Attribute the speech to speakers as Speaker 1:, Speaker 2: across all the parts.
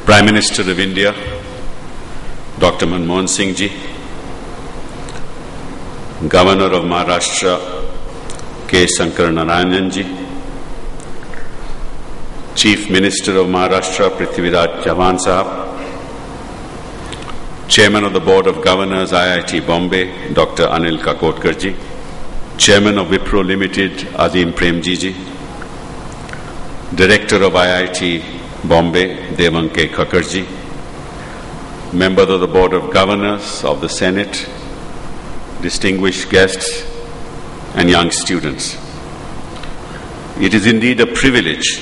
Speaker 1: Prime Minister of India, Dr. Manmohan Singh Ji, Governor of Maharashtra, K. Shankar Narayanan Ji, Chief Minister of Maharashtra, Prithviraj Chavan Sahab, Chairman of the Board of Governors, IIT Bombay, Dr. Anil Kakotkar Ji, Chairman of Wipro Limited, Azim Premji Ji, Director of IIT Bombay, Devanke Khakarji, Members of the Board of Governors of the Senate, distinguished guests, and young students. It is indeed a privilege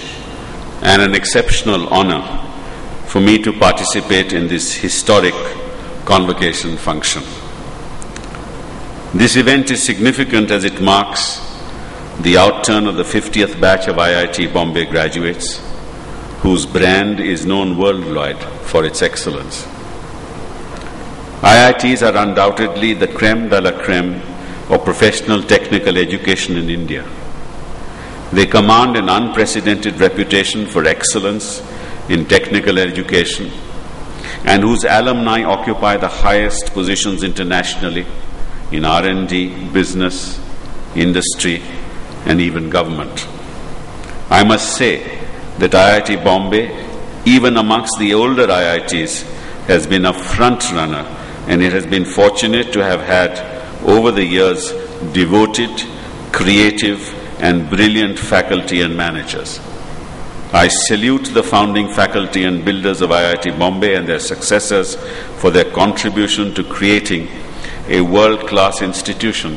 Speaker 1: and an exceptional honor for me to participate in this historic convocation function. This event is significant as it marks the outturn of the 50th batch of IIT Bombay graduates, whose brand is known worldwide for its excellence. IITs are undoubtedly the crème de la crème of professional technical education in India. They command an unprecedented reputation for excellence in technical education, and whose alumni occupy the highest positions internationally in R&D, business, industry, and even government. I must say that IIT Bombay, even amongst the older IITs, has been a front runner, and it has been fortunate to have had, over the years, devoted, creative, and brilliant faculty and managers. I salute the founding faculty and builders of IIT Bombay and their successors for their contribution to creating a world-class institution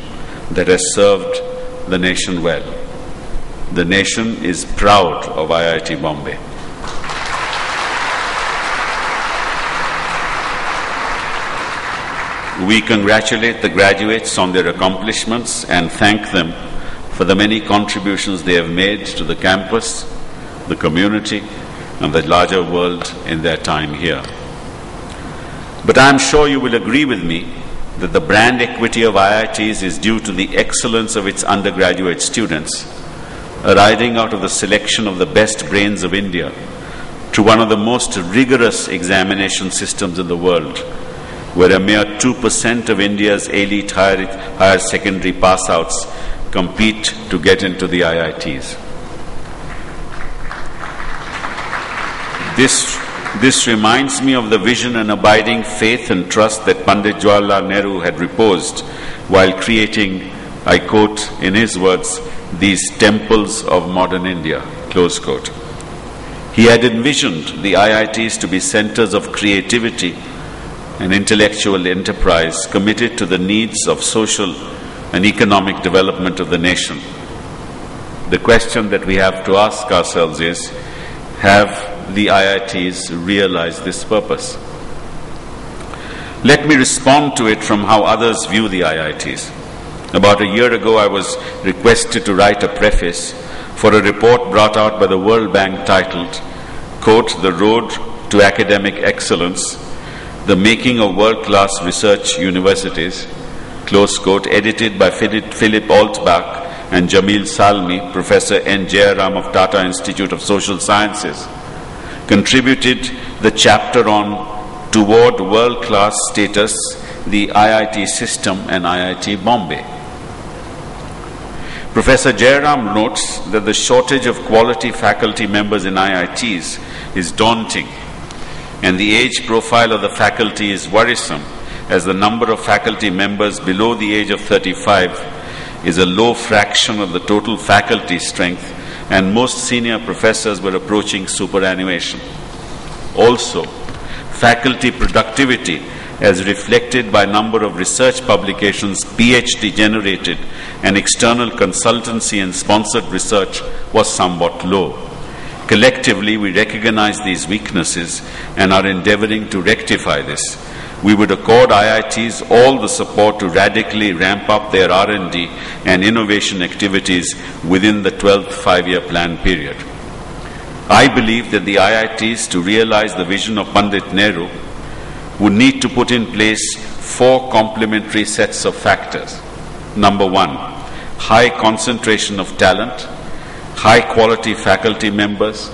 Speaker 1: that has served the nation well. The nation is proud of IIT Bombay. We congratulate the graduates on their accomplishments and thank them for the many contributions they have made to the campus, the community, and the larger world in their time here. But I am sure you will agree with me that the brand equity of IITs is due to the excellence of its undergraduate students, arising out of the selection of the best brains of India to one of the most rigorous examination systems in the world, where a mere 2% of India's elite higher secondary pass-outs compete to get into the IITs. This reminds me of the vision and abiding faith and trust that Pandit Jawaharlal Nehru had reposed while creating, I quote in his words, these temples of modern India, close quote. He had envisioned the IITs to be centers of creativity and intellectual enterprise committed to the needs of social and economic development of the nation. The question that we have to ask ourselves is, have the IITs realized this purpose? Let me respond to it from how others view the IITs. About a year ago, I was requested to write a preface for a report brought out by the World Bank titled, quote, "The Road to Academic Excellence, the Making of World-Class Research Universities," close quote, edited by Philip Altbach and Jamil Salmi, Professor N. Jayaram of Tata Institute of Social Sciences, contributed the chapter on Toward World-Class Status, the IIT System and IIT Bombay. Professor Jayaram notes that the shortage of quality faculty members in IITs is daunting, and the age profile of the faculty is worrisome, as the number of faculty members below the age of 35 is a low fraction of the total faculty strength, and most senior professors were approaching superannuation. Also, faculty productivity, as reflected by number of research publications PhD generated and external consultancy and sponsored research, was somewhat low. Collectively, we recognize these weaknesses and are endeavoring to rectify this. We would accord IITs all the support to radically ramp up their R&D and innovation activities within the 12th five-year plan period. I believe that the IITs, to realize the vision of Pandit Nehru, would need to put in place 4 complementary sets of factors. Number 1, high concentration of talent, high quality faculty members,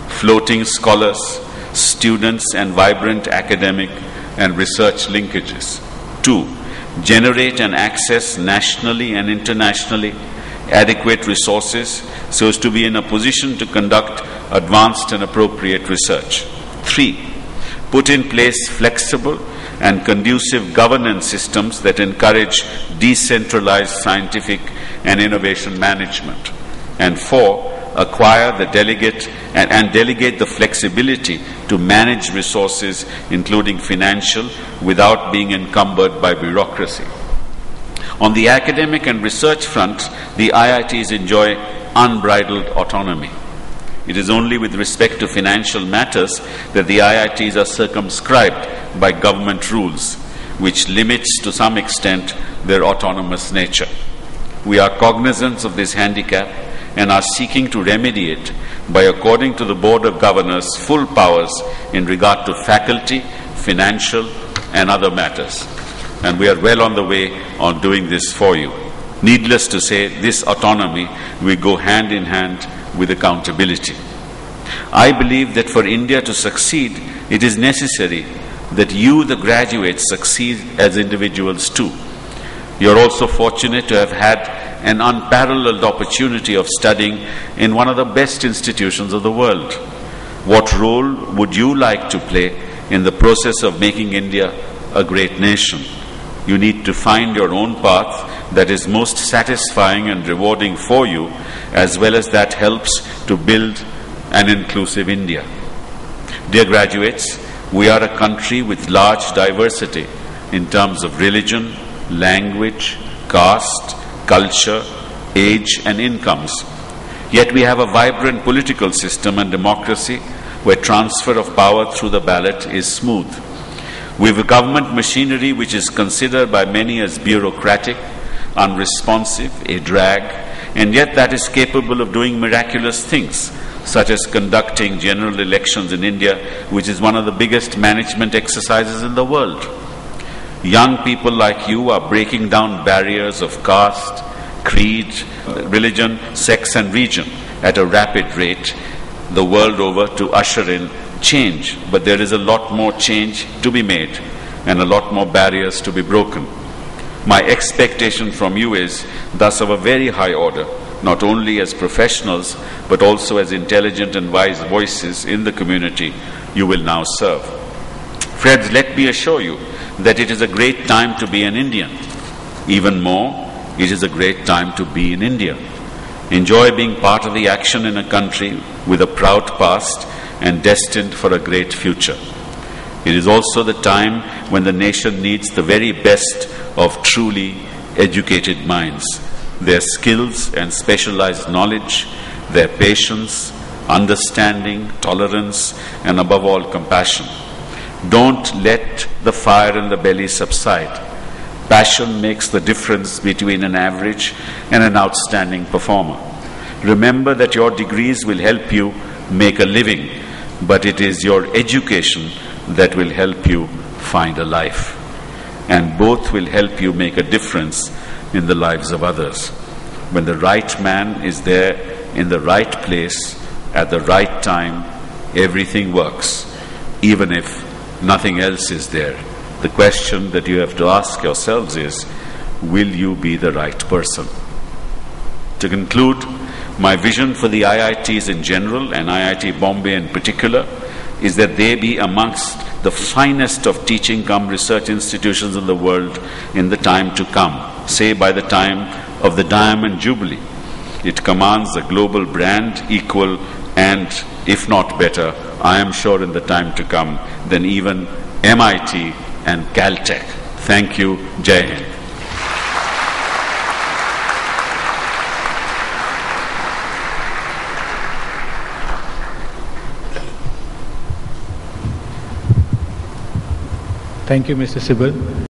Speaker 1: floating scholars, students and vibrant academic and research linkages. 2. Generate and access nationally and internationally adequate resources so as to be in a position to conduct advanced and appropriate research. 3. Put in place flexible and conducive governance systems that encourage decentralized scientific and innovation management. And 4. Acquire the delegate and delegate the flexibility to manage resources, including financial, without being encumbered by bureaucracy. On the academic and research front, the IITs enjoy unbridled autonomy. It is only with respect to financial matters that the IITs are circumscribed by government rules, which limits to some extent their autonomous nature. We are cognizant of this handicap and are seeking to remedy it by according to the Board of Governors full powers in regard to faculty, financial and other matters. And we are well on the way on doing this for you. Needless to say, this autonomy will go hand in hand with accountability. I believe that for India to succeed, it is necessary that you, the graduates, succeed as individuals too. You are also fortunate to have had an unparalleled opportunity of studying in one of the best institutions of the world. What role would you like to play in the process of making India a great nation? You need to find your own path that is most satisfying and rewarding for you, as well as that helps to build an inclusive India. Dear graduates, we are a country with large diversity in terms of religion, language, caste, culture, age and incomes. Yet we have a vibrant political system and democracy where transfer of power through the ballot is smooth. We have a government machinery which is considered by many as bureaucratic, unresponsive, a drag, and yet that is capable of doing miraculous things, such as conducting general elections in India, which is one of the biggest management exercises in the world. Young people like you are breaking down barriers of caste, creed, religion, sex and region at a rapid rate the world over to usher in change. But there is a lot more change to be made and a lot more barriers to be broken. My expectation from you is thus of a very high order, not only as professionals but also as intelligent and wise voices in the community you will now serve. Friends, let me assure you that it is a great time to be an Indian. Even more, it is a great time to be in India. Enjoy being part of the action in a country with a proud past and destined for a great future. It is also the time when the nation needs the very best of truly educated minds, their skills and specialized knowledge, their patience, understanding, tolerance, and above all, compassion. Don't let the fire in the belly subside. Passion makes the difference between an average and an outstanding performer. Remember that your degrees will help you make a living, but it is your education that will help you find a life. And both will help you make a difference in the lives of others. When the right man is there in the right place at the right time, everything works, even if nothing else is there. The question that you have to ask yourselves is, will you be the right person? To conclude, my vision for the IITs in general and IIT Bombay in particular is that they be amongst the finest of teaching cum research institutions in the world in the time to come, say by the time of the Diamond Jubilee. It commands a global brand equal and, if not better, I am sure in the time to come, than even MIT and Caltech. Thank you. Jai Hind.
Speaker 2: Thank you, Mr. Sibbal.